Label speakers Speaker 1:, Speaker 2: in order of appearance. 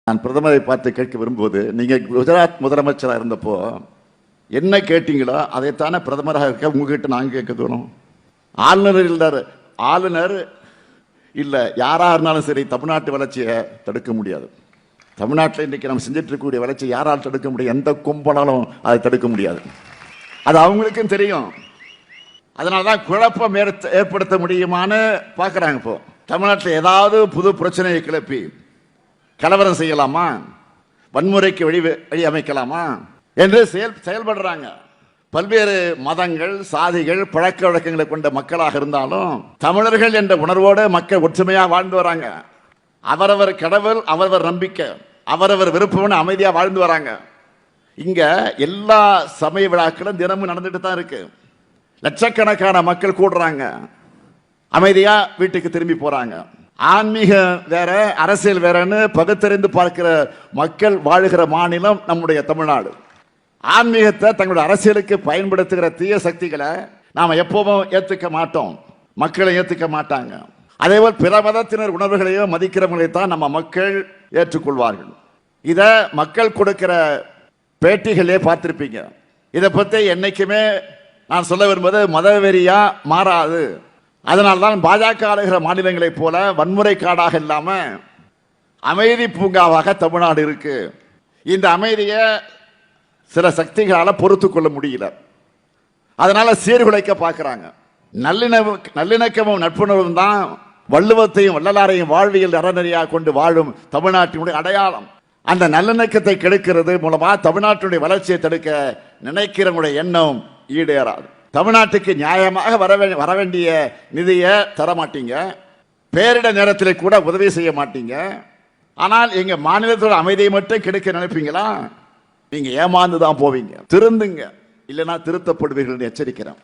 Speaker 1: நான் பிரதமரை பார்த்து கேட்க விரும்புவது, நீங்க குஜராத் முதலமைச்சராக இருந்தப்போ என்ன கேட்டீங்களோ அதைத்தானே பிரதமராக இருக்க உங்ககிட்ட நாங்கள் கேட்க தோணும். ஆளுநர் இல்ல, ஆளுநர் இல்லை, யாராக இருந்தாலும் சரி தமிழ்நாட்டு வளர்ச்சியை தடுக்க முடியாது. தமிழ்நாட்டில் இன்றைக்கி நம்ம செஞ்சுட்டு இருக்கக்கூடிய வளர்ச்சி யாரால் தடுக்க முடியும்? எந்த கும்பலாலும் அதை தடுக்க முடியாது. அது அவங்களுக்கும் தெரியும். அதனால தான் குழப்பம் ஏற்படுத்த முடியுமான்னு பார்க்குறாங்க. இப்போ தமிழ்நாட்டில் ஏதாவது புது பிரச்சனையை கிளப்பி கலவரம் செய்யலாமா, வன்முறைக்கு வழி அமைக்கலாமா என்று செயல்படுறாங்க. பல்வேறு மதங்கள், சாதிகள், பழக்க வழக்கங்களை கொண்ட மக்களாக இருந்தாலும் தமிழர்கள் என்ற உணர்வோடு மக்கள் ஒற்றுமையாக வாழ்ந்து வராங்க. அவரவர் கடவுள், அவரவர் நம்பிக்கை, அவரவர் விருப்பம்னு அமைதியாக வாழ்ந்து வராங்க. இங்க எல்லா சமய விழாக்களும் தினமும் நடந்துட்டு தான் இருக்கு. லட்சக்கணக்கான மக்கள் கூடுறாங்க, அமைதியா வீட்டுக்கு திரும்பி போறாங்க. ஆன்மீகம் வேற, அரசியல் வேறன்னு பகுத்தறிந்து பார்க்கிற மக்கள் வாழுகிற மாநிலம் நம்முடைய தமிழ்நாடு. ஆன்மீகத்தை தங்களுடைய அரசியலுக்கு பயன்படுத்துகிற தீய சக்திகளை நாம எப்பவும் ஏத்துக்க மாட்டோம், மக்களை ஏத்துக்க மாட்டாங்க. அதேபோல் பிற மதத்தினர் உணர்வுகளையோ மதிக்கிறவங்களை தான் நம்ம மக்கள் ஏற்றுக்கொள்வார்கள். இத மக்கள் கொடுக்கிற பேட்டிகளே பார்த்திருப்பீங்க. இதை பற்றி என்னைக்குமே நான் சொல்ல விரும்புவது, மதவெறியா மாறாது. அதனால்தான் பாஜக ஆளுகிற மாநிலங்களைப் போல வன்முறை காடாக இல்லாம அமைதி பூங்காவாக தமிழ்நாடு இருக்கு. இந்த அமைதியை சில சக்திகளால் பொறுத்து கொள்ள முடியல. அதனால சீர்குலைக்க பார்க்கிறாங்க. நல்லிணக்கமும் நட்புணர்வும் தான் வள்ளுவத்தையும் வள்ளலாரையும் வாழ்வியல் அறநெறியாக கொண்டு வாழும் தமிழ்நாட்டினுடைய அடையாளம். அந்த நல்லிணக்கத்தை கெடுக்கிறது மூலமா தமிழ்நாட்டினுடைய வளர்ச்சியை தடுக்க நினைக்கிறவங்களுடைய எண்ணம் ஈடேறாது. தமிழ்நாட்டுக்கு நியாயமாக வர வேண்டிய நிதியை தர மாட்டீங்க, பேரிட நேரத்தில் கூட உதவி செய்ய மாட்டீங்க. ஆனால் எங்க மாநிலத்தோட அமைதியை மட்டும் கெடுக்க நினைப்பீங்களா? நீங்க ஏமாந்து தான் போவீங்க. திருந்துங்க, இல்லைன்னா திருத்தப்படுவீர்கள் எச்சரிக்கிறேன்.